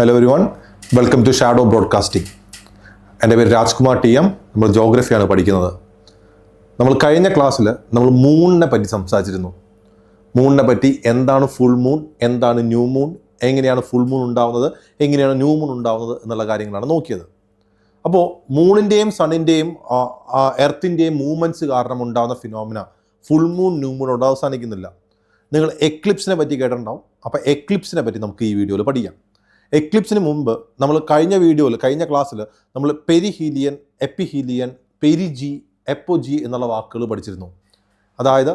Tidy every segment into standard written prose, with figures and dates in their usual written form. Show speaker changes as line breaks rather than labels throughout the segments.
Hello everyone, welcome to shadow broadcasting. എൻ്റെ പേര് Rajkumar TM. നമ്മൾ ജോഗ്രഫിയാണ് പഠിക്കുന്നത്. നമ്മൾ കഴിഞ്ഞ ക്ലാസ്സിൽ നമ്മൾ മൂണിനെ പറ്റി സംസാരിച്ചിരുന്നു. മൂണിനെ പറ്റി എന്താണ് ഫുൾ മൂൺ, എന്താണ് ന്യൂ മൂൺ, എങ്ങനെയാണ് ഫുൾ മൂൺ ഉണ്ടാവുന്നത്, എങ്ങനെയാണ് ന്യൂ മൂൺ ഉണ്ടാവുന്നത് എന്നുള്ള കാര്യങ്ങളാണ് നോക്കിയത്. അപ്പോൾ മൂണിൻ്റെയും സണ്ണിൻ്റെയും എർത്തിൻ്റെയും മൂവ്മെൻറ്റ്സ് കാരണം ഉണ്ടാകുന്ന ഫിനോമിന ഫുൾ മൂൺ ന്യൂ മൂണോട് അവസാനിക്കുന്നില്ല. നിങ്ങൾ എക്ലിപ്സിനെ പറ്റി കേട്ടിട്ടുണ്ടാവും. അപ്പോൾ എക്ലിപ്സിനെ പറ്റി നമുക്ക് ഈ വീഡിയോയിൽ പഠിക്കാം. എക്ലിപ്സിന് മുമ്പ് നമ്മൾ കഴിഞ്ഞ ക്ലാസ്സിൽ നമ്മൾ പെരിഹീലിയൻ, എപ്പിഹീലിയൻ, പെരിജി, എപ്പോജി എന്നുള്ള വാക്കുകൾ പഠിച്ചിരുന്നു. അതായത്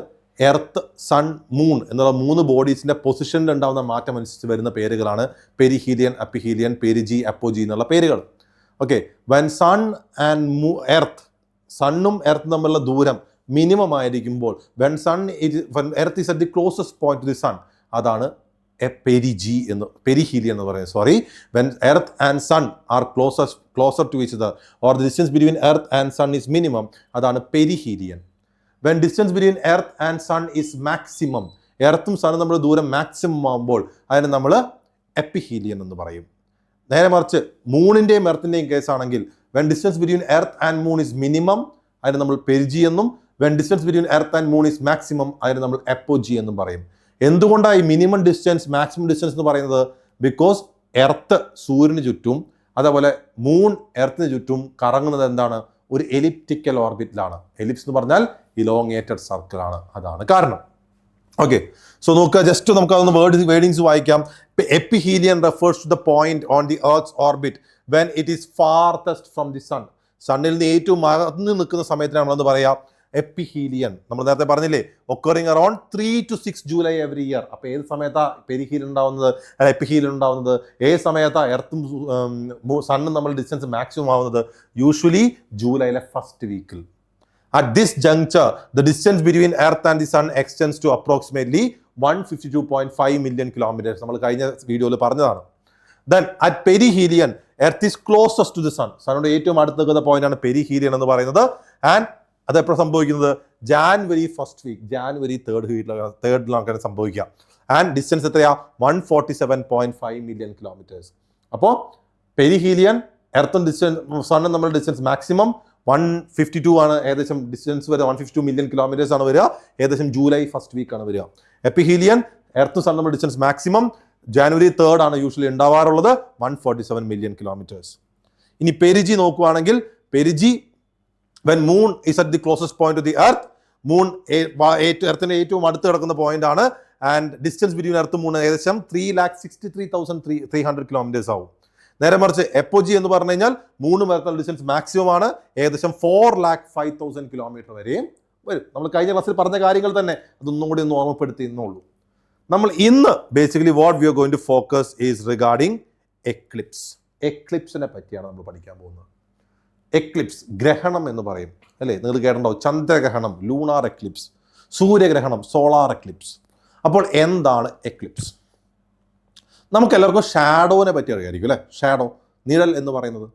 എർത്ത്, സൺ, മൂൺ എന്നുള്ള മൂന്ന് ബോഡീസിൻ്റെ പൊസിഷനിൽ ഉണ്ടാകുന്ന മാറ്റം അനുസരിച്ച് വരുന്ന പേരുകളാണ് പെരിഹീലിയൻ, എപ്പിഹീലിയൻ, പെരിജി, എപ്പോജി എന്നുള്ള പേരുകൾ. Okay, when sun and earth, സണ്ണും എർത്തും തമ്മിലുള്ള ദൂരം മിനിമം ആയിരിക്കുമ്പോൾ when earth is at the closest point to the sun, അതാണ് പെരിഹീലിയൻ എന്ന് പറയുന്നത്. When earth and sun are closer to each other or the distance between earth and sun is minimum, അതാണ് perihelion. When distance between earth and sun is maximum, എർത്തും സണ്ണും നമ്മൾ ദൂരം maximum ആകുമ്പോൾ അതിനെ നമ്മൾ എപ്പിഹീലിയൻ എന്ന് പറയും. നേരെ മറിച്ച് മൂണിൻ്റെയും എർത്തിൻ്റെയും കേസാണെങ്കിൽ when distance between earth and moon is minimum, അതിന് നമ്മൾ പെരിജി എന്നും, when distance between earth and moon is maximum, അതിന് നമ്മൾ എപ്പോജി എന്നും പറയും. എന്തുകൊണ്ടാണ് ഈ മിനിമം ഡിസ്റ്റൻസ്, മാക്സിമം ഡിസ്റ്റൻസ് എന്ന് പറയുന്നത്? ബിക്കോസ് എർത്ത് സൂര്യന് ചുറ്റും അതേപോലെ മൂൺ എർത്തിന് ചുറ്റും കറങ്ങുന്നത് എന്താണ്? ഒരു എലിപ്റ്റിക്കൽ ഓർബിറ്റിലാണ്. എലിപ്സ് എന്ന് പറഞ്ഞാൽ ഇലോങ്ങേറ്റഡ് സർക്കിൾ ആണ്, അതാണ് കാരണം. ഓക്കെ, സോ നോക്കുക, ജസ്റ്റ് നമുക്ക് അതൊന്ന് വേർഡിങ്സ് വായിക്കാം. Aphelion refers to the point on the earth's orbit when it is farthest from the sun. സണ്ണിൽ നിന്ന് ഏറ്റവും അകന്ന് നിൽക്കുന്ന സമയത്തിനാണ് നമ്മളെന്ന് പറയാം എപ്പിഹീലിയൻ. നമ്മൾ നേരത്തെ പറഞ്ഞില്ലേ, occurring around 3 to 6 July every year. അപ്പോൾ ഏത് സമയത്താണ് പെരിഹീലിയൻ ഉണ്ടാവുന്നത്, എപ്പിഹീലിയൻ ഉണ്ടാവുന്നത്? ഏത് സമയത്താണ് എർത്തും സണ്ണും നമ്മൾ ഡിസ്റ്റൻസ് മാക്സിമം ആവുന്നത്? യൂഷ്വലി ജൂലൈയിലെ ഫസ്റ്റ് വീക്കിൽ. At this juncture, the distance between Earth and the Sun extends to approximately 152.5 million kilometers. നമ്മൾ കഴിഞ്ഞ വീഡിയോയിൽ പറഞ്ഞതാണ്. Then at perihelion, Earth is closest to the Sun. സണ്ണോട് ഏറ്റവും അടുത്ത് നിൽക്കുന്ന പോയിന്റാണ് പെരിഹീലിയൻ എന്ന് പറയുന്നത്. ആൻഡ് അതെപ്പോഴും സംഭവിക്കുന്നത് ജാനുവരി ഫസ്റ്റ് വീക്ക്, ജാനുവരി തേർഡിലാണ് സംഭവിക്കുക. ആൻഡ് ഡിസ്റ്റൻസ് എത്രയാ? 147.5 million kilometers. അപ്പോൾ പെരിഹീലിയൻ, എർത്തും ഡിസ്റ്റൻസ് സണ്ണും നമ്മൾ ഡിസ്റ്റൻസ് മാക്സിമം 152 ആണ്. ഏകദേശം ഡിസ്റ്റൻസ് വരെ 152 million kilometers ആണ് വരിക. ഏകദേശം ജൂലൈ ഫസ്റ്റ് വീക്ക് ആണ് വരിക. എപ്പിഹീലിയൻ, എർത്തും സണ്ണും നമ്മൾ ഡിസ്റ്റൻസ് മാക്സിമം ജാനുവരി 3rd ആണ് യൂഷ്വലി ഉണ്ടാവാറുള്ളത്, 147 million kilometers. ഇനി പെരിജി നോക്കുവാണെങ്കിൽ, perigee when moon is at the closest point to the earth, moon എർത്തിന്റെ ഏറ്റവും അടുത്ത് കിടക്കുന്ന പോയിന്റ് ആണ്. ആൻഡ് ഡിസ്റ്റൻസ് ബിറ്റ്വീൻ എർത്തും മൂൺ ഏകദേശം 3,63,300 kilometers ആവും. നേരെ മറിച്ച് എപ്പോജി എന്ന് പറഞ്ഞു കഴിഞ്ഞാൽ മൂന്ന് പേർക്കുള്ള ഡിസ്റ്റൻസ് മാക്സിമം ആണ്, ഏകദേശം 4,05,000 kilometer വരെയും വരും. നമ്മൾ കഴിഞ്ഞ ക്ലാസ്സിൽ പറഞ്ഞ കാര്യങ്ങൾ തന്നെ അതൊന്നും കൂടി ഒന്ന് ഓർമ്മപ്പെടുത്തിയെന്നുള്ളൂ. നമ്മൾ ഇന്ന് basically what we are going to focus is regarding eclipse. എക്ലിപ്സിനെ പറ്റിയാണ് നമ്മൾ പഠിക്കാൻ പോകുന്നത്. എക്ലിപ്സ്, ഗ്രഹണം എന്ന് പറയും അല്ലേ? നിങ്ങൾ കേട്ടിട്ടുണ്ടാവും, ചന്ദ്രഗ്രഹണം, ലൂണാർ എക്ലിപ്സ്, സൂര്യഗ്രഹണം, സോളാർ എക്ലിപ്സ്. അപ്പോൾ എന്താണ് എക്ലിപ്സ്? നമുക്ക് എല്ലാവർക്കും ഷാഡോനെ പറ്റി അറിയാമായിരിക്കും അല്ലേ? ഷാഡോ, നിഴൽ എന്ന് പറയുന്നത്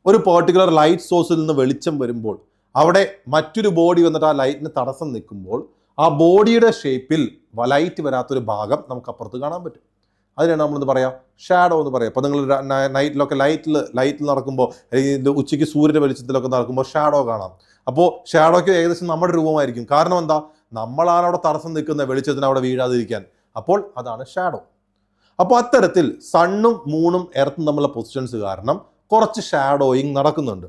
ഒരു പെർട്ടിക്കുലർ ലൈറ്റ് സോഴ്സിൽ നിന്ന് വെളിച്ചം വരുമ്പോൾ അവിടെ മറ്റൊരു ബോഡി വന്നിട്ട് ആ ലൈറ്റിന് തടസ്സം നിൽക്കുമ്പോൾ ആ ബോഡിയുടെ ഷേപ്പിൽ ലൈറ്റ് വരാത്തൊരു ഭാഗം നമുക്ക് അപ്പുറത്ത് കാണാൻ പറ്റും. അതിനാണ് നമ്മളെന്ന് പറയാം ഷാഡോ എന്ന് പറയാം. അപ്പോൾ നിങ്ങൾ നൈറ്റിലൊക്കെ ലൈറ്റിൽ നടക്കുമ്പോൾ, അല്ലെങ്കിൽ ഉച്ചയ്ക്ക് സൂര്യൻ്റെ വെളിച്ചത്തിലൊക്കെ നടക്കുമ്പോൾ ഷാഡോ കാണാം. അപ്പോൾ ഷാഡോയ്ക്ക് ഏകദേശം നമ്മുടെ രൂപമായിരിക്കും. കാരണം എന്താ? നമ്മളാണ് അവിടെ തടസ്സം നിൽക്കുന്ന വെളിച്ചത്തിന് അവിടെ വീഴാതിരിക്കാൻ. അപ്പോൾ അതാണ് ഷാഡോ. അപ്പോൾ അത്തരത്തിൽ സണ്ണും മൂണും എർത്തും തമ്മിലുള്ള പൊസിഷൻസ് കാരണം കുറച്ച് ഷാഡോയിങ് നടക്കുന്നുണ്ട്.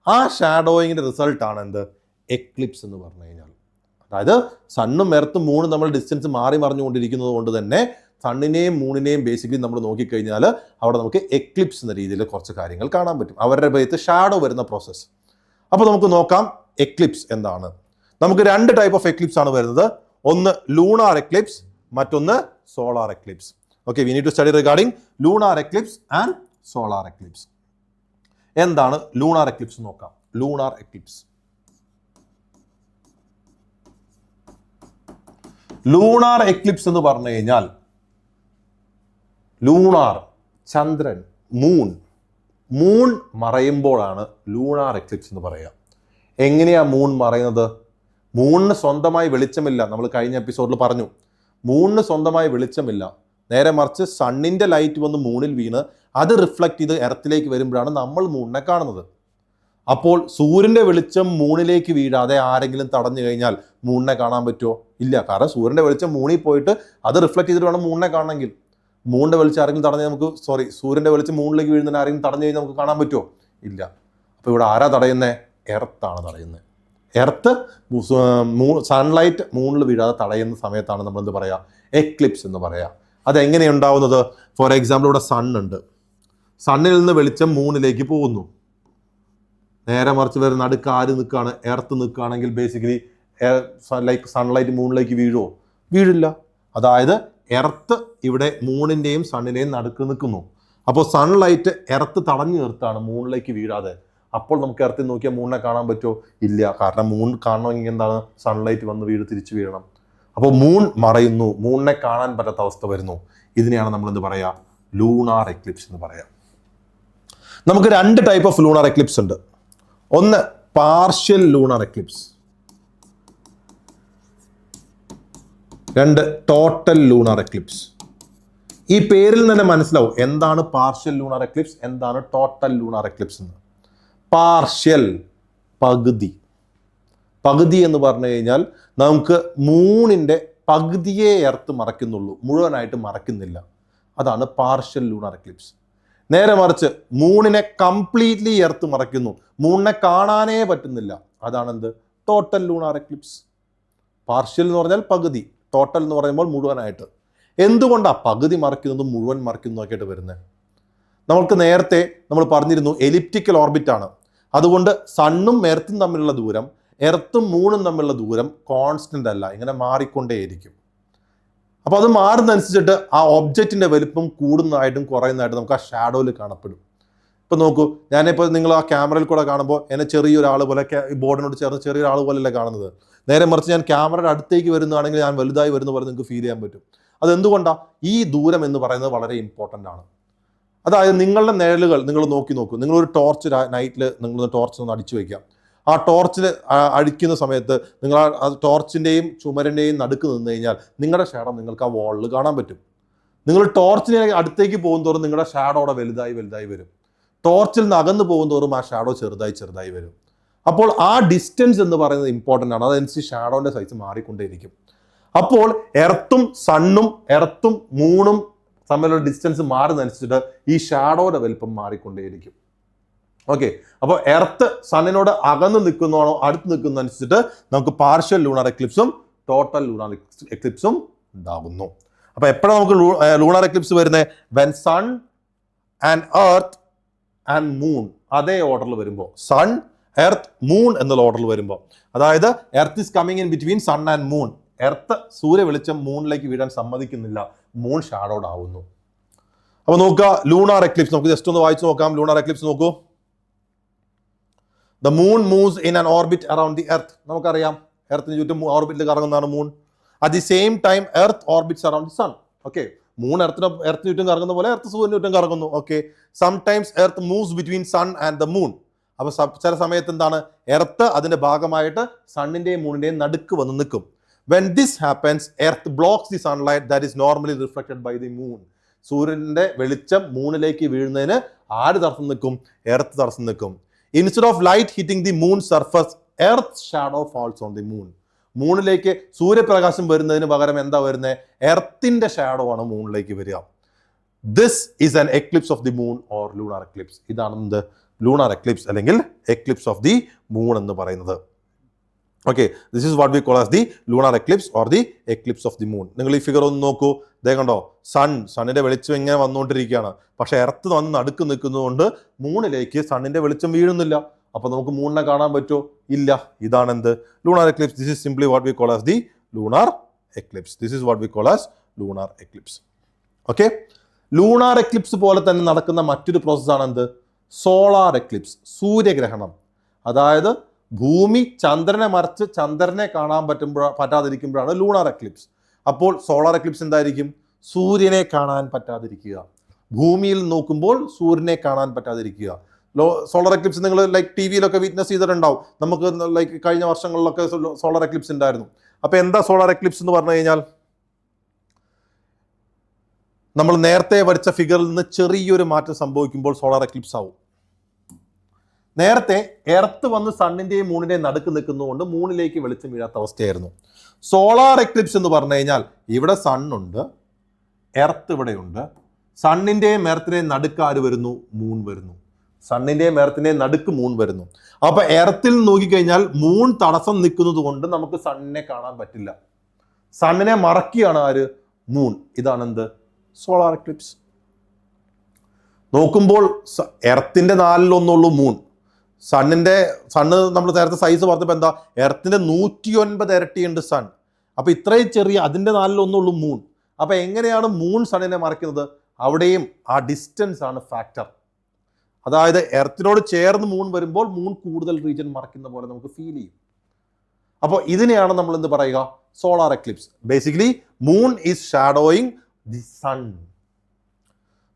ആ ഷാഡോയിങ്ങിൻ്റെ റിസൾട്ടാണ് എന്ത്? എക്ലിപ്സ് എന്ന് പറഞ്ഞു കഴിഞ്ഞാൽ. അതായത് സണ്ണും എർത്തും മൂണും നമ്മൾ ഡിസ്റ്റൻസ് മാറി മറിഞ്ഞുകൊണ്ടിരിക്കുന്നത് കൊണ്ട് തന്നെ സണ്ണിനെയും മൂണിനെയും ബേസിക്കലി നമ്മൾ നോക്കിക്കഴിഞ്ഞാൽ അവിടെ നമുക്ക് എക്ലിപ്സ് എന്ന രീതിയിൽ കുറച്ച് കാര്യങ്ങൾ കാണാൻ പറ്റും. അവരുടെ പേരത്ത് ഷാഡോ വരുന്ന പ്രോസസ്സ്. അപ്പോൾ നമുക്ക് നോക്കാം എക്ലിപ്സ് എന്താണ്. നമുക്ക് 2 ടൈപ്പ് ഓഫ് എക്ലിപ്സ് ആണ് വരുന്നത്. ഒന്ന് ലൂണാർ എക്ലിപ്സ്, മറ്റൊന്ന് solar Eclipse. Okay, we need to study regarding lunar eclipse and solar eclipse. എന്താണ് ലൂണാർ എക്ലിപ്സ് നോക്കാം. ലൂണാർ എക്ലിപ്സ്, ലൂണാർ എക്ലിപ്സ് എന്ന് പറഞ്ഞു കഴിഞ്ഞാൽ ലൂണാർ, ചന്ദ്രൻ, മൂൺ മറയുമ്പോഴാണ് ലൂണാർ എക്ലിപ്സ് എന്ന് പറയുക. എങ്ങനെയാ മൂൺ മറയുന്നത്? മൂണിന് സ്വന്തമായി വെളിച്ചമില്ല. നമ്മൾ കഴിഞ്ഞ എപ്പിസോഡിൽ പറഞ്ഞു, മൂണിന് സ്വന്തമായി വെളിച്ചമില്ല. നേരെ മറിച്ച് സണ്ണിൻ്റെ ലൈറ്റ് വന്ന് മൂണിൽ വീണ് അത് റിഫ്ലക്റ്റ് ചെയ്ത് എർത്തിലേക്ക് വരുമ്പോഴാണ് നമ്മൾ മൂണിനെ കാണുന്നത്. അപ്പോൾ സൂര്യൻ്റെ വെളിച്ചം മൂണിലേക്ക് വീഴാതെ ആരെങ്കിലും തടഞ്ഞു കഴിഞ്ഞാൽ മൂണിനെ കാണാൻ പറ്റുമോ? ഇല്ല. കാരണം സൂര്യൻ്റെ വെളിച്ചം മൂണിൽ പോയിട്ട് അത് റിഫ്ലക്റ്റ് ചെയ്തിട്ട് വേണം മൂണിനെ കാണണമെങ്കിൽ. മൂണിൻ്റെ വെളിച്ചം ആരെങ്കിലും തടഞ്ഞാൽ സൂര്യൻ്റെ വെളിച്ചം മൂണിലേക്ക് വീഴുന്നതിന് ആരെങ്കിലും തടഞ്ഞു കഴിഞ്ഞാൽ നമുക്ക് കാണാൻ പറ്റുമോ? ഇല്ല. അപ്പോൾ ഇവിടെ ആരാ തടയുന്നത്? എർത്താണ് തടയുന്നത്. എർത്ത് സൺലൈറ്റ് മൂണിൽ വീഴാതെ തടയുന്ന സമയത്താണ് നമ്മൾ എന്ത് പറയുക? എക്ലിപ്സ് എന്ന് പറയുക. അതെങ്ങനെയാണ് ഉണ്ടാവുന്നത്? ഫോർ എക്സാമ്പിൾ ഇവിടെ സണ്ണുണ്ട്. സണ്ണിൽ നിന്ന് വെളിച്ചം മൂണിലേക്ക് പോകുന്നു. നേരെ മറിച്ച് വരുന്ന നടുക്ക് ആര് നിൽക്കുകയാണ്? എർത്ത് നിൽക്കുകയാണെങ്കിൽ ബേസിക്കലി ലൈക്ക് സൺലൈറ്റ് മൂണിലേക്ക് വീഴുമോ? വീഴില്ല. അതായത് എർത്ത് ഇവിടെ മൂണിൻ്റെയും സണ്ണിൻ്റെയും നടുക്ക് നിൽക്കുന്നു. അപ്പോൾ സൺലൈറ്റ് എർത്ത് തടഞ്ഞു നിർത്താണ് മൂണിലേക്ക് വീഴാതെ. അപ്പോൾ നമുക്ക് എർത്തിൽ നോക്കിയാൽ മൂണിനെ കാണാൻ പറ്റുമോ? ഇല്ല. കാരണം മൂൺ കാണണമെങ്കിൽ എന്താണ്? സൺലൈറ്റ് വന്ന് തിരിച്ചു വീഴണം. അപ്പോൾ മൂൺ മറയുന്നു, മൂണിനെ കാണാൻ പറ്റാത്ത അവസ്ഥ വരുന്നു. ഇതിനെയാണ് നമ്മൾ എന്ത് പറയുക? ലൂണാർ എക്ലിപ്സ് എന്ന് പറയാം. നമുക്ക് 2 ടൈപ്പ് ഓഫ് ലൂണാർ എക്ലിപ്സ് ഉണ്ട്. ഒന്ന് partial lunar Eclipse, 2 total lunar Eclipse. ഈ പേരിൽ തന്നെ മനസ്സിലാവും എന്താണ് പാർഷ്യൽ ലൂണാർ എക്ലിപ്സ്, എന്താണ് ടോട്ടൽ ലൂണാർ എക്ലിപ്സ് എന്ന്. പാർഷ്യൽ പകുതി. പകുതി എന്ന് പറഞ്ഞു കഴിഞ്ഞാൽ നമുക്ക് മൂണിൻ്റെ പകുതിയെ എർത്ത് മറയ്ക്കുന്നുള്ളൂ, മുഴുവനായിട്ട് മറയ്ക്കുന്നില്ല. അതാണ് പാർഷ്യൽ ലൂണാർ എക്ലിപ്സ്. നേരെ മറിച്ച് മൂണിനെ കംപ്ലീറ്റ്ലി എർത്ത് മറയ്ക്കുന്നു, മൂണിനെ കാണാനേ പറ്റുന്നില്ല. അതാണെന്ത്? Total lunar eclipse. പാർഷ്യൽ എന്ന് പറഞ്ഞാൽ പകുതി, ടോട്ടൽ എന്ന് പറയുമ്പോൾ മുഴുവനായിട്ട്. എന്തുകൊണ്ടാണ് പകുതി മറയ്ക്കുന്നതും മുഴുവൻ മറയ്ക്കുന്നതൊക്കെ ആയിട്ട് വരുന്നത്? നമുക്ക് നേരത്തെ നമ്മൾ പറഞ്ഞിരുന്നു എലിപ്റ്റിക്കൽ ഓർബിറ്റ് ആണ്. അതുകൊണ്ട് സണ്ണും എർത്തും തമ്മിലുള്ള ദൂരം, എർത്തും മൂണും തമ്മിലുള്ള ദൂരം കോൺസ്റ്റന്റ് അല്ല, ഇങ്ങനെ മാറിക്കൊണ്ടേയിരിക്കും. അപ്പോൾ അത് മാറുന്നതനുസരിച്ചിട്ട് ആ ഒബ്ജക്റ്റിൻ്റെ വലുപ്പം കൂടുന്നതായിട്ടും കുറയുന്നതായിട്ടും നമുക്ക് ആ ഷാഡോയിൽ കാണപ്പെടും. ഇപ്പം നോക്കൂ, ഞാനിപ്പോൾ നിങ്ങൾ ആ ക്യാമറയിൽ കൂടെ കാണുമ്പോൾ എന്നെ ചെറിയൊരാൾ പോലെ, ഈ ബോർഡിനോട് ചേർന്ന് ചെറിയൊരാൾ പോലെയല്ല കാണുന്നത്. നേരെ മറിച്ച് ഞാൻ ക്യാമറയുടെ അടുത്തേക്ക് വരുന്നതാണെങ്കിൽ ഞാൻ വലുതായി വരുന്ന പോലെ നിങ്ങൾക്ക് ഫീൽ ചെയ്യാൻ പറ്റും. അതെന്തുകൊണ്ടാണ്? ഈ ദൂരം എന്ന് പറയുന്നത് വളരെ ഇമ്പോർട്ടൻ്റ് ആണ്. അതായത് നിങ്ങളുടെ നിഴലുകൾ നിങ്ങൾ നോക്കൂ. നിങ്ങളൊരു ടോർച്ച് നൈറ്റിൽ നിങ്ങൾ ടോർച്ച് ഒന്ന് അടിച്ചു വയ്ക്കാം. ആ ടോർച്ചിൽ അടിക്കുന്ന സമയത്ത് നിങ്ങൾ ആ ടോർച്ചിൻ്റെയും ചുമരിൻ്റെയും നടുക്ക് നിന്ന് കഴിഞ്ഞാൽ നിങ്ങളുടെ ഷാഡോ നിങ്ങൾക്ക് ആ വാളിൽ കാണാൻ പറ്റും. നിങ്ങൾ ടോർച്ചിനെ അടുത്തേക്ക് പോകുന്തോറും നിങ്ങളുടെ ഷാഡോ അവിടെ വലുതായി വരും. ടോർച്ചിൽ നിന്ന് അകന്നു പോകുന്തോറും ആ ഷാഡോ ചെറുതായി വരും. അപ്പോൾ ആ ഡിസ്റ്റൻസ് എന്ന് പറയുന്നത് ഇമ്പോർട്ടൻ്റ് ആണ്. അതനുസരിച്ച് ഷാഡോൻ്റെ സൈസ് മാറിക്കൊണ്ടേയിരിക്കും. അപ്പോൾ എർത്തും സണ്ണും എർത്തും മൂണും തമ്മിലുള്ള ഡിസ്റ്റൻസ് മാറുന്നതനുസരിച്ചിട്ട് ഈ ഷാഡോയുടെ വലിപ്പം മാറിക്കൊണ്ടേയിരിക്കും. ഓക്കെ, അപ്പോൾ എർത്ത് സണ്ണിനോട് അകന്ന് നിൽക്കുന്നതാണോ അടുത്ത് നിൽക്കുന്നതനുസരിച്ചിട്ട് നമുക്ക് പാർഷ്യൽ ലൂണാർ എക്ലിപ്സും ടോട്ടൽ ലൂണാർ എക്ലിപ്സും ഉണ്ടാകുന്നു. അപ്പോൾ എപ്പോഴാണ് നമുക്ക് ലൂണാർ എക്ലിപ്സ് വരുന്നത്? When sun and earth and moon അതേ ഓർഡറിൽ വരുമ്പോൾ, സൺ എർത്ത് മൂൺ എന്നുള്ള ഓർഡറിൽ വരുമ്പോൾ, അതായത് earth is coming in between sun and moon. Earth സൂര്യ വെളിച്ചം മൂണിലേക്ക് വീഴാൻ സമ്മതിക്കുന്നില്ല, മൂൺ ഷാഡോഡ് ആവുന്നു. അപ്പോൾ നോക്കുക ലൂണാർ എക്ലിപ്സ്, നമുക്ക് ജസ്റ്റ് ഒന്ന് വായിച്ചു നോക്കാം. ലൂണാർ എക്ലിപ്സ് നോക്കൂ. The moon moves in an orbit around the earth. നമുക്കറിയാം എർത്തിന് ചുറ്റും ഓർബിറ്റിൽ കറങ്ങുന്നതാണ് moon. At the same time earth orbits around the sun. Okay, moon എർത്തിന് ചുറ്റും കറങ്ങുന്ന പോലെ എർത്ത് സൂര്യന് ചുറ്റും കറങ്ങുന്നു. Okay, sometimes earth moves between sun and the moon. അപ്പോൾ ചില സമയത്ത് എന്താണ്, എർത്ത് അതിന്റെ ഭാഗമായിട്ട് സണ്ണിന്റെയും മൂണിന്റെയും നടുക്ക് വന്ന് നിൽക്കും. When this happens, earth blocks the sunlight that is normally reflected by the moon. സൂര്യന്റെ വെളിച്ചം മൂണിലേക്ക് വീഴുന്നതിന് ആര് തടസ്സം നിൽക്കും? എർത്ത് തടസ്സം നിൽക്കും. Instead of light hitting the moon surface, earth's shadow falls on the moon. മൂണിലേക്ക് സൂര്യപ്രകാശം വരുന്നതിന് പകരം എന്താ വരുന്നത്? എർത്തിന്റെ ഷാഡോ ആണ് മൂണിലേക്ക് വരിക. This is an eclipse of the moon or lunar eclipse. ഇതാണ് എന്ത്? ലൂണാർ എക്ലിപ്സ് അല്ലെങ്കിൽ എക്ലിപ്സ് ഓഫ് ദി മൂൺ എന്ന് പറയുന്നത്. Okay, this is what we call as the lunar Eclipse or the Eclipse of the moon. നിങ്ങൾ ഈ figure ഒന്ന് നോക്കൂ. ദേ കണ്ടോ, സണ്ണിന്റെ വെളിച്ചം ഇങ്ങനെ വന്നുകൊണ്ടിരിക്കുകയാണ്. പക്ഷെ എർത്ത് വന്ന് നടുക്ക് നിൽക്കുന്നതുകൊണ്ട് മൂണിലേക്ക് സണ്ണിന്റെ വെളിച്ചം വീഴുന്നില്ല. അപ്പൊ നമുക്ക് മൂണിനെ കാണാൻ പറ്റുമോ? ഇല്ല. ഇതാണ് എന്ത്? Lunar Eclipse. This is simply what we call as the lunar Eclipse. This is what we call as lunar Eclipse. Okay, lunar Eclipse പോലെ തന്നെ നടക്കുന്ന മറ്റൊരു പ്രോസസ്സാണ് എന്ത്? സോളാർ എക്ലിപ്സ്, സൂര്യഗ്രഹണം. അതായത് ഭൂമി ചന്ദ്രനെ മറിച്ച് ചന്ദ്രനെ കാണാൻ പറ്റാതിരിക്കുമ്പോഴാണ് ലൂണാർ എക്ലിപ്സ്. അപ്പോൾ സോളാർ എക്ലിപ്സ് എന്തായിരിക്കും? സൂര്യനെ കാണാൻ പറ്റാതിരിക്കുക. ഭൂമിയിൽ നോക്കുമ്പോൾ സൂര്യനെ കാണാൻ പറ്റാതിരിക്കുക. സോളാർ എക്ലിപ്സ് നിങ്ങൾ ലൈക്ക് ടി വിയിലൊക്കെ വിറ്റ്നസ് ചെയ്തിട്ടുണ്ടാവും. നമുക്ക് ലൈക്ക് കഴിഞ്ഞ വർഷങ്ങളിലൊക്കെ സോളാർ എക്ലിപ്സ് ഉണ്ടായിരുന്നു. അപ്പോൾ എന്താ സോളാർ എക്ലിപ്സ് എന്ന് പറഞ്ഞു കഴിഞ്ഞാൽ, നമ്മൾ നേരത്തെ വരച്ച ഫിഗറിൽ നിന്ന് ചെറിയൊരു മാറ്റം സംഭവിക്കുമ്പോൾ സോളാർ എക്ലിപ്സ് ആവും. നേരത്തെ എർത്ത് വന്ന് സണ്ണിന്റെയും മൂണിന്റെയും നടുക്ക് നിൽക്കുന്നതുകൊണ്ട് മൂണിലേക്ക് വെളിച്ചം വീഴാത്ത അവസ്ഥയായിരുന്നു. സോളാർ എക്ലിപ്സ് എന്ന് പറഞ്ഞു കഴിഞ്ഞാൽ ഇവിടെ സണ്ണുണ്ട്, എർത്ത് ഇവിടെയുണ്ട്, സണ്ണിന്റെയും എർത്തിന്റെയും നടുക്ക് ആര് വരുന്നു? മൂൺ വരുന്നു. സണ്ണിന്റെയും എർത്തിന്റെയും നടുക്ക് മൂൺ വരുന്നു. അപ്പൊ എർത്തിൽ നോക്കിക്കഴിഞ്ഞാൽ മൂൺ തടസ്സം നിൽക്കുന്നത് കൊണ്ട് നമുക്ക് സണ്ണിനെ കാണാൻ പറ്റില്ല. സണ്ണിനെ മറക്കുകയാണ് ആര്? മൂൺ. ഇതാണ് എന്ത്? Solar Eclipse. നോക്കുമ്പോൾ എർത്തിന്റെ 4/1 മൂൺ, സണ്ണ് നമ്മൾ നേരത്തെ സൈസ് പറഞ്ഞപ്പോൾ എന്താ, എർത്തിന്റെ 109 ഇരട്ടിയുണ്ട് സൺ. അപ്പൊ ഇത്രയും ചെറിയ അതിന്റെ 4/1 മൂൺ. അപ്പൊ എങ്ങനെയാണ് മൂൺ സണ്ണിനെ മറയ്ക്കുന്നത്? അവിടെയും ആ ഡിസ്റ്റൻസ് ആണ് ഫാക്ടർ. അതായത് എർത്തിനോട് ചേർന്ന് മൂൺ വരുമ്പോൾ മൂൺ കൂടുതൽ റീജിയൻ മറയ്ക്കുന്ന പോലെ നമുക്ക് ഫീൽ ചെയ്യും. അപ്പോൾ ഇതിനെയാണ് നമ്മൾ എന്ത് പറയുക? Solar eclipse. Basically moon is shadowing the sun.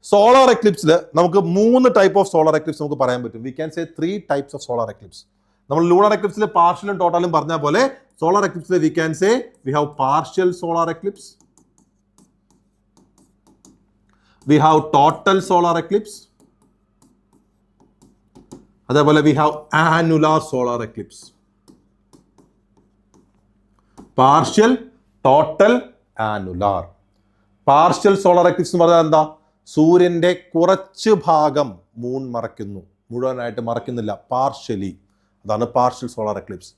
Solar എക്ലിപ്സിൽ നമുക്ക് 3 ടൈപ്പ് ഓഫ് സോളാർ എക്ലിപ്സ് നമുക്ക് പറയാൻ പറ്റും. We can say 3 types of solar eclipse. നമ്മൾ ലൂണർ എക്ലിപ്സിൽ പാർഷ്യലും ടോട്ടലും പറഞ്ഞ പോലെ സോളാർ എക്ലിപ്സിൽ we can say we have partial solar eclipse, we have total solar eclipse, അതേപോലെ we have annular solar eclipse. Partial, total, annular. Partial solar eclipse എന്ന് പറഞ്ഞാൽ എന്താ? സൂര്യന്റെ കുറച്ച് ഭാഗം മൂൺ മറയ്ക്കുന്നു, മുഴുവനായിട്ട് മറയ്ക്കുന്നില്ല, പാർഷ്യലി. അതാണ് പാർഷ്യൽ സോളാർ എക്ലിപ്സ്.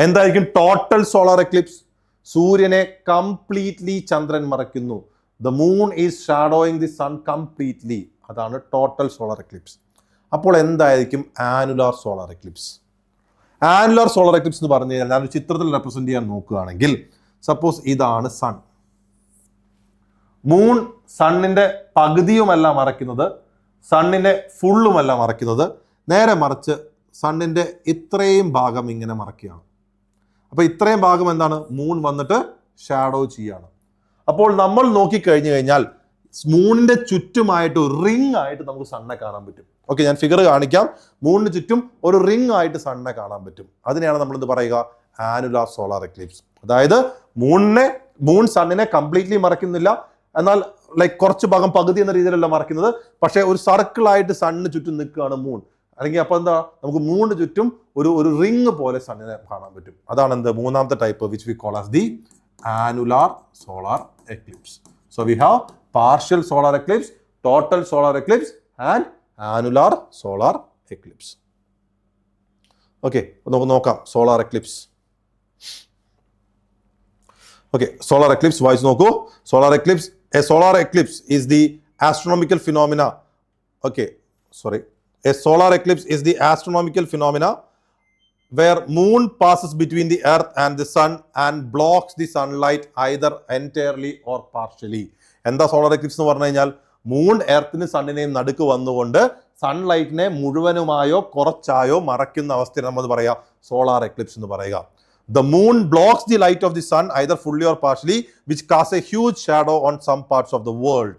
എന്തായിരിക്കും ടോട്ടൽ സോളാർ എക്ലിപ്സ്? സൂര്യനെ കംപ്ലീറ്റ്ലി ചന്ദ്രൻ മറയ്ക്കുന്നു. The moon is shadowing the sun completely. അതാണ് ടോട്ടൽ സോളാർ എക്ലിപ്സ്. അപ്പോൾ എന്തായിരിക്കും annular solar eclipse? Annular solar eclipse എന്ന് പറഞ്ഞു കഴിഞ്ഞാൽ ഞാനൊരു ചിത്രത്തിൽ റെപ്രസെന്റ് ചെയ്യാൻ നോക്കുകയാണെങ്കിൽ, സപ്പോസ് ഇതാണ് സൺ. മൂൺ സണ്ണിന്റെ പകുതിയുമല്ല മറയ്ക്കുന്നത്, സണ്ണിന്റെ ഫുള്ളുമല്ല മറയ്ക്കുന്നത്, നേരെ മറിച്ച് സണ്ണിന്റെ ഇത്രയും ഭാഗം ഇങ്ങനെ മറയ്ക്കുകയാണ്. അപ്പൊ ഇത്രയും ഭാഗം എന്താണ്? മൂൺ വന്നിട്ട് ഷാഡോ ചെയ്യാണ്. അപ്പോൾ നമ്മൾ നോക്കിക്കഴിഞ്ഞു കഴിഞ്ഞാൽ മൂണിന്റെ ചുറ്റുമായിട്ട് ഒരു റിംഗ് ആയിട്ട് നമുക്ക് സണ്ണെ കാണാൻ പറ്റും. ഓക്കെ, ഞാൻ ഫിഗർ കാണിക്കാം. മൂണിന് ചുറ്റും ഒരു റിംഗ് ആയിട്ട് സണ്ണെ കാണാൻ പറ്റും. അതിനെയാണ് നമ്മൾ എന്ത് പറയുക? Annular solar Eclipse. അതായത് മൂൺ സണ്ണിനെ കംപ്ലീറ്റ്ലി മറയ്ക്കുന്നില്ല, എന്നാൽ ലൈക്ക് കുറച്ച് ഭാഗം പകുതി എന്ന രീതിയിലല്ല മറയ്ക്കുന്നത്, പക്ഷെ ഒരു സർക്കിളായിട്ട് സണ്ണിന് ചുറ്റും നിൽക്കുകയാണ് മൂൺ. അല്ലെങ്കിൽ അപ്പൊ എന്താ, നമുക്ക് മൂണിന് ചുറ്റും ഒരു റിംഗ് പോലെ സണ്ണിനെ കാണാൻ പറ്റും. അതാണ് എന്ത്? മൂന്നാമത്തെ type, which we call as the annular solar Eclipse. So we have partial solar Eclipse, total solar Eclipse and annular solar eclipse. Okay, നമുക്ക് നോക്കാം solar eclipse. Okay, solar Eclipse വായിച്ച് നോക്കൂ. Solar Eclipse, a solar eclipse is the astronomical phenomena. Okay, sorry. A solar eclipse is the astronomical phenomena where moon passes between the earth and the sun and blocks the sunlight either entirely or partially. എന്താ solar eclipse എന്ന് പറഞ്ഞു കഴിഞ്ഞാൽ, moon എർത്തിന് സണ്ണിനെയും നടുക്ക് വന്നുകൊണ്ട് സൺലൈറ്റിനെ മുഴുവനുമായോ കുറച്ചായോ മറയ്ക്കുന്ന അവസ്ഥയിൽ നമ്മൾ പറയാം solar eclipse എന്ന് പറയുക. The moon blocks the light of the sun either fully or partially, which casts a huge shadow on some parts of the world.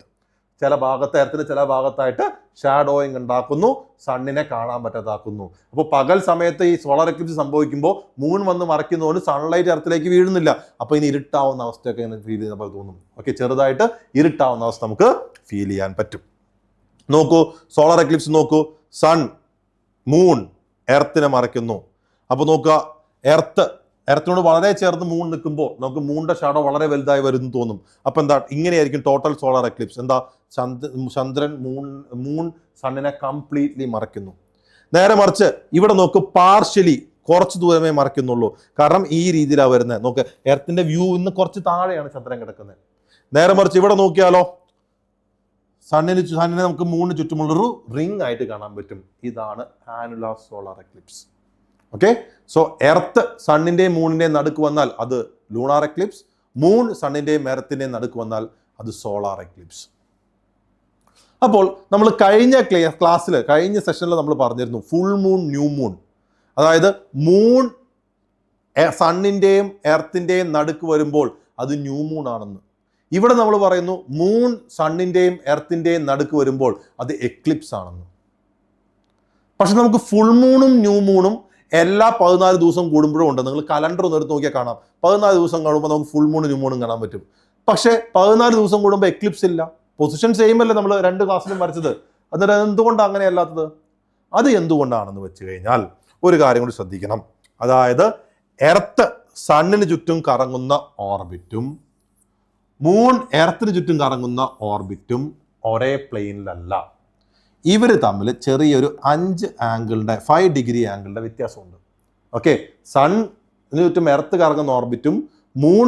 ചില ഭാഗത്ത് എർത്തിന് ചില ഭാഗത്തായിട്ട് ഷാഡോയിങ് ഉണ്ടാക്കുന്നു, സണ്ണിനെ കാണാൻ പറ്റാതാക്കുന്നു. അപ്പോൾ പകൽ സമയത്ത് ഈ സോളാർ എക്ലിപ്സ് സംഭവിക്കുമ്പോൾ മൂൺ വന്ന് മറയ്ക്കുന്നതുകൊണ്ട് സൺലൈറ്റ് എർത്തിലേക്ക് വീഴുന്നില്ല. അപ്പോൾ ഇനി ഇരുട്ടാവുന്ന അവസ്ഥയൊക്കെ ഫീൽ ചെയ്യുന്ന പോലെ തോന്നും. ഓക്കെ, ചെറുതായിട്ട് ഇരുട്ടാവുന്ന അവസ്ഥ നമുക്ക് ഫീൽ ചെയ്യാൻ പറ്റും. നോക്കൂ, സോളാർ എക്ലിപ്സ് നോക്കൂ. സൺ, മൂൺ എർത്തിനെ മറയ്ക്കുന്നു. അപ്പോൾ നോക്കുക, എർത്തിനോട് വളരെ ചേർന്ന് മൂൺ നിൽക്കുമ്പോൾ നമുക്ക് മൂണിന്റെ ഷാഡോ വളരെ വലുതായി വരുന്നു തോന്നും. അപ്പൊ എന്താ, ഇങ്ങനെയായിരിക്കും ടോട്ടൽ സോളാർ എക്ലിപ്സ്. എന്താ, ചന്ദ്രൻ മൂൺ സണ്ണിനെ കംപ്ലീറ്റ്ലി മറയ്ക്കുന്നു. നേരെ മറിച്ച് ഇവിടെ നോക്ക്, പാർഷ്യലി കുറച്ച് ദൂരമേ മറയ്ക്കുന്നുള്ളൂ. കാരണം ഈ രീതിയിലാണ് വരുന്നത്. നോക്ക്, എർത്തിന്റെ വ്യൂ ഇന്ന് കുറച്ച് താഴെയാണ് ചന്ദ്രൻ കിടക്കുന്നത്. നേരെ മറിച്ച് ഇവിടെ നോക്കിയാലോ, സണ്ണിനെ നമുക്ക് മൂണിന് ചുറ്റുമുള്ളൊരു റിംഗ് ആയിട്ട് കാണാൻ പറ്റും. ഇതാണ് annular solar eclipse. Okay, so earth സണ്ണിന്റെയും മൂണിന്റെയും നടുക്ക് വന്നാൽ അത് ലൂണാർ എക്ലിപ്സ്, മൂൺ സണ്ണിന്റെയും എർത്തിന്റെയും നടുക്ക് വന്നാൽ അത് സോളാർ എക്ലിപ്സ്. അപ്പോൾ നമ്മൾ കഴിഞ്ഞ സെഷനിൽ നമ്മൾ പറഞ്ഞിരുന്നു ഫുൾ മൂൺ, ന്യൂ മൂൺ. അതായത് മൂൺ സണ്ണിന്റെയും എർത്തിന്റെയും നടുക്ക് വരുമ്പോൾ അത് ന്യൂ മൂൺ ആണെന്ന്. ഇവിടെ നമ്മൾ പറയുന്നു മൂൺ സണ്ണിന്റെയും എർത്തിന്റെയും നടുക്ക് വരുമ്പോൾ അത് എക്ലിപ്സ് ആണെന്ന്. പക്ഷെ നമുക്ക് ഫുൾ മൂണും ന്യൂ മൂണും എല്ലാ 14 ദിവസം കൂടുമ്പോഴും ഉണ്ട്. നിങ്ങൾ കലണ്ടർ ഒന്ന് എടുത്ത് നോക്കിയാൽ കാണാം. 14 ദിവസം കാണുമ്പോൾ നമുക്ക് ഫുൾ മൂണും ന്യൂ മൂണും കാണാൻ പറ്റും. പക്ഷെ 14 ദിവസം കൂടുമ്പോൾ എക്ലിപ്സ് ഇല്ല. പൊസിഷൻ സെയിം അല്ലേ നമ്മൾ 2 ക്ലാസ്സിലും വരച്ചത്. എന്നിട്ട് എന്തുകൊണ്ടാണ് അങ്ങനെ അല്ലാത്തത്? അത് എന്തുകൊണ്ടാണെന്ന് വെച്ച് കഴിഞ്ഞാൽ ഒരു കാര്യം കൂടി ശ്രദ്ധിക്കണം. അതായത് എർത്ത് സണ്ണിന് ചുറ്റും കറങ്ങുന്ന ഓർബിറ്റും മൂൺ എർത്തിന് ചുറ്റും കറങ്ങുന്ന ഓർബിറ്റും ഒരേ പ്ലെയിനിലല്ല. ഇവർ തമ്മിൽ ചെറിയൊരു 5 ഡിഗ്രി ആംഗിളിൻ്റെ വ്യത്യാസമുണ്ട്. ഓക്കെ, സണ്ണിന് ചുറ്റും എർത്ത് കറങ്ങുന്ന ഓർബിറ്റും മൂൺ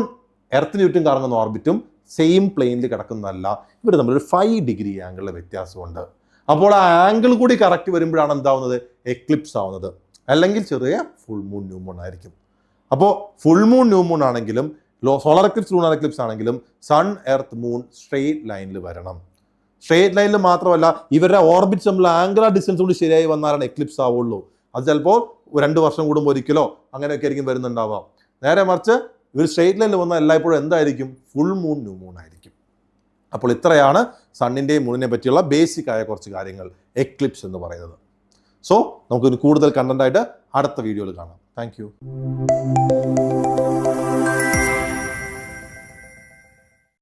എർത്തിന് ചുറ്റും കറങ്ങുന്ന ഓർബിറ്റും സെയിം പ്ലെയിനിൽ കിടക്കുന്നതല്ല. ഇവർ തമ്മിൽ ഒരു 5 ഡിഗ്രി ആംഗിളിലെ വ്യത്യാസമുണ്ട്. അപ്പോൾ ആ ആംഗിൾ കൂടി കറക്റ്റ് വരുമ്പോഴാണ് എന്താവുന്നത്? എക്ലിപ്സ് ആവുന്നത്. അല്ലെങ്കിൽ ചെറിയ ഫുൾ മൂൺ ന്യൂ മൂൺ ആയിരിക്കും. അപ്പോൾ ഫുൾ മൂൺ ന്യൂ മൂൺ ആണെങ്കിലും സോളാർ എക്ലിപ്സ് ലൂണാർ എക്ലിപ്സ് ആണെങ്കിലും സൺ എർത്ത് മൂൺ സ്ട്രെയിറ്റ് ലൈനിൽ വരണം. സ്ട്രെയിറ്റ് ലൈനിൽ മാത്രമല്ല, ഇവരുടെ ഓർബിറ്റ്സ് തമ്മിൽ ആംഗുലർ ഡിസ്റ്റൻസ് കൂടി ശരിയായി വന്നാലാണ് എക്ലിപ്സ് ആവുള്ളൂ. അത് ചിലപ്പോൾ 2 വർഷം കൂടുമ്പോൾ ഒരിക്കലോ അങ്ങനെയൊക്കെ ആയിരിക്കും വരുന്നുണ്ടാവാം. നേരെ മറിച്ച് ഇവർ സ്ട്രെയിറ്റ് ലൈനിൽ വന്നാൽ എല്ലായ്പ്പോഴും എന്തായിരിക്കും? ഫുൾ മൂൺ ന്യൂ മൂൺ ആയിരിക്കും. അപ്പോൾ ഇത്രയാണ് സണ്ണിൻ്റെയും മൂണിനെ പറ്റിയുള്ള ബേസിക് ആയ കുറച്ച് കാര്യങ്ങൾ എക്ലിപ്സ് എന്ന് പറയുന്നത്. സോ നമുക്കൊരു കൂടുതൽ കണ്ടന്റ് ആയിട്ട് അടുത്ത വീഡിയോയിൽ കാണാം. Thank you.